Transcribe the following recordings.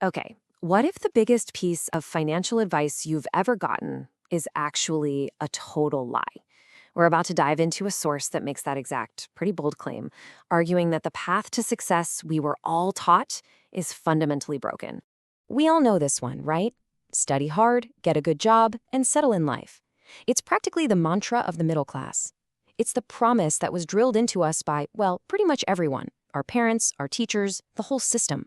Okay, what if the biggest piece of financial advice you've ever gotten is actually a total lie? We're about to dive into a source that makes that exact, pretty bold claim, arguing that the path to success we were all taught is fundamentally broken. We all know this one, right? Study hard, get a good job, and settle in life. It's practically the mantra of the middle class. It's the promise that was drilled into us by, well, pretty much everyone, our parents, our teachers, the whole system.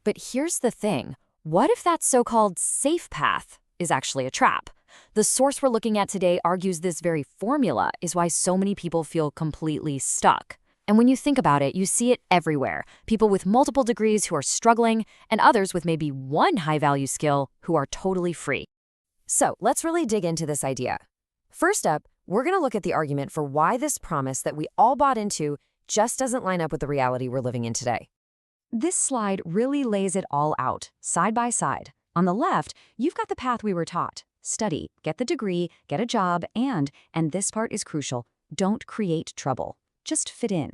But here's the thing. What if that so-called safe path is actually a trap? The source we're looking at today argues this very formula is why so many people feel completely stuck. And when you think about it, you see it everywhere. People with multiple degrees who are struggling, and others with maybe one high-value skill who are totally free. So let's really dig into this idea. First up, we're going to look at the argument for why this promise that we all bought into just doesn't line up with the reality we're living in today. This slide really lays it all out, side by side. On the left, you've got the path we were taught. Study, get the degree, get a job, and this part is crucial, don't create trouble. Just fit in.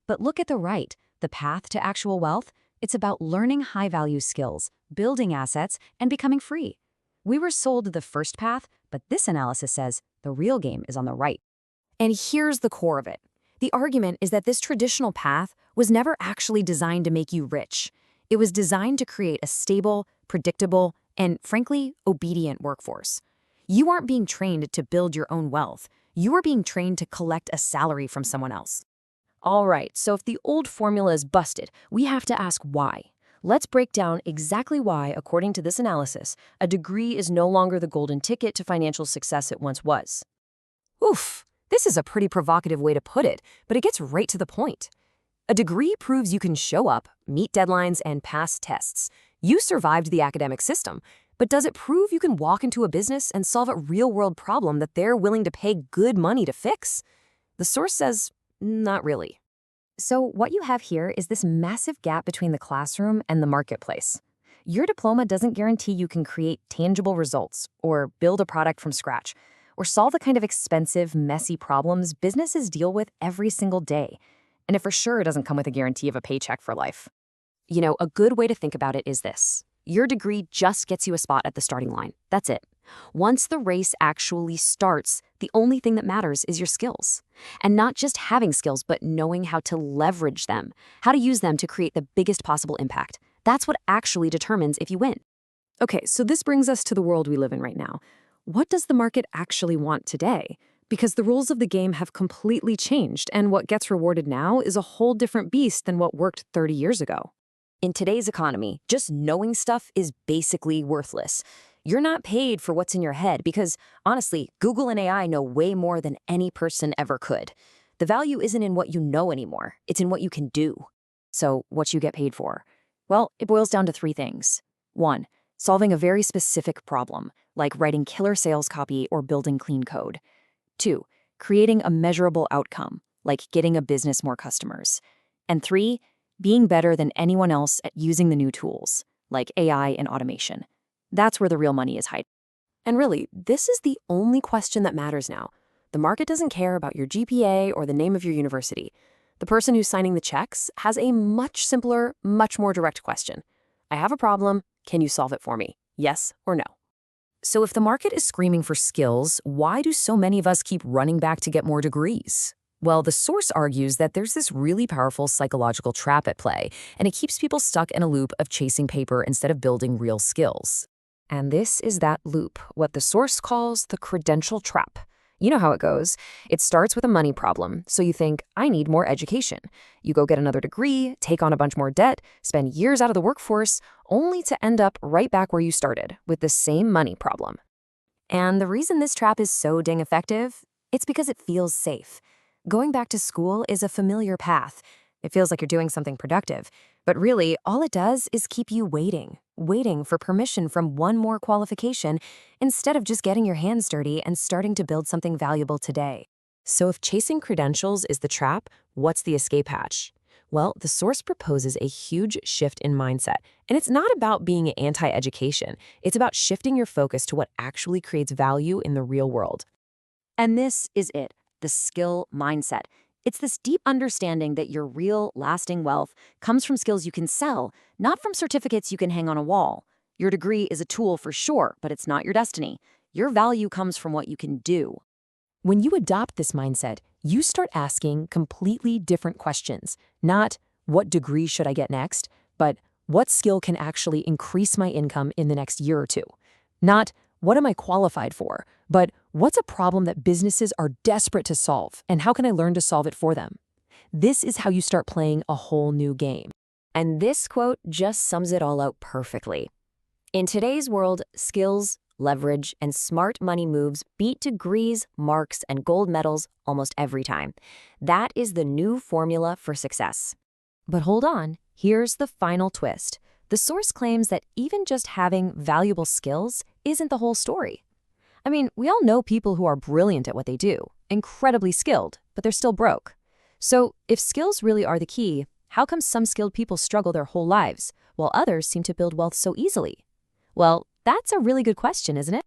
But look at the right, the path to actual wealth. It's about learning high-value skills, building assets, and becoming free. We were sold the first path, but this analysis says the real game is on the right. And here's the core of it. The argument is that this traditional path was never actually designed to make you rich. It was designed to create a stable, predictable, and frankly, obedient workforce. You aren't being trained to build your own wealth. You are being trained to collect a salary from someone else. All right, so if the old formula is busted, we have to ask why. Let's break down exactly why, according to this analysis, a degree is no longer the golden ticket to financial success it once was. Oof. This is a pretty provocative way to put it, but it gets right to the point. A degree proves you can show up, meet deadlines, and pass tests. You survived the academic system, but does it prove you can walk into a business and solve a real-world problem that they're willing to pay good money to fix? The source says, not really. So what you have here is this massive gap between the classroom and the marketplace. Your diploma doesn't guarantee you can create tangible results or build a product from scratch, or solve the kind of expensive, messy problems businesses deal with every single day. And it for sure doesn't come with a guarantee of a paycheck for life. You know, a good way to think about it is this. Your degree just gets you a spot at the starting line. That's it. Once the race actually starts, the only thing that matters is your skills. And not just having skills, but knowing how to leverage them, how to use them to create the biggest possible impact. That's what actually determines if you win. Okay, so this brings us to the world we live in right now. What does the market actually want today? Because the rules of the game have completely changed, and what gets rewarded now is a whole different beast than what worked 30 years ago. In today's economy, just knowing stuff is basically worthless. You're not paid for what's in your head because, honestly, Google and AI know way more than any person ever could. The value isn't in what you know anymore, it's in what you can do. So, what you get paid for? Well, it boils down to three things. 1. Solving a very specific problem, like writing killer sales copy or building clean code. 2. Creating a measurable outcome, like getting a business more customers. And 3. Being better than anyone else at using the new tools, like AI and automation. That's where the real money is hiding. And really, this is the only question that matters now. The market doesn't care about your GPA or the name of your university. The person who's signing the checks has a much simpler, much more direct question. I have a problem. Can you solve it for me? Yes or no? So if the market is screaming for skills, why do so many of us keep running back to get more degrees? Well, the source argues that there's this really powerful psychological trap at play, and it keeps people stuck in a loop of chasing paper instead of building real skills. And this is that loop, what the source calls the credential trap. You know how it goes. It starts with a money problem, so you think, I need more education. You go get another degree, take on a bunch more debt, spend years out of the workforce, only to end up right back where you started, with the same money problem. And the reason this trap is so dang effective, it's because it feels safe. Going back to school is a familiar path. It feels like you're doing something productive. But really, all it does is keep you waiting for permission from one more qualification instead of just getting your hands dirty and starting to build something valuable today. So if chasing credentials is the trap, what's the escape hatch? Well, the source proposes a huge shift in mindset. And it's not about being anti-education. It's about shifting your focus to what actually creates value in the real world. And this is it, the skill mindset. It's this deep understanding that your real, lasting wealth comes from skills you can sell, not from certificates you can hang on a wall. Your degree is a tool for sure, but it's not your destiny. Your value comes from what you can do. When you adopt this mindset, you start asking completely different questions. Not, what degree should I get next? But, what skill can actually increase my income in the next year or two? Not, what am I qualified for? But, what's a problem that businesses are desperate to solve, and how can I learn to solve it for them? This is how you start playing a whole new game. And this quote just sums it all out perfectly. In today's world, skills, leverage, and smart money moves beat degrees, marks, and gold medals almost every time. That is the new formula for success. But hold on, here's the final twist. The source claims that even just having valuable skills isn't the whole story. I mean, we all know people who are brilliant at what they do, incredibly skilled, but they're still broke. So if skills really are the key, how come some skilled people struggle their whole lives, while others seem to build wealth so easily? Well, that's a really good question, isn't it?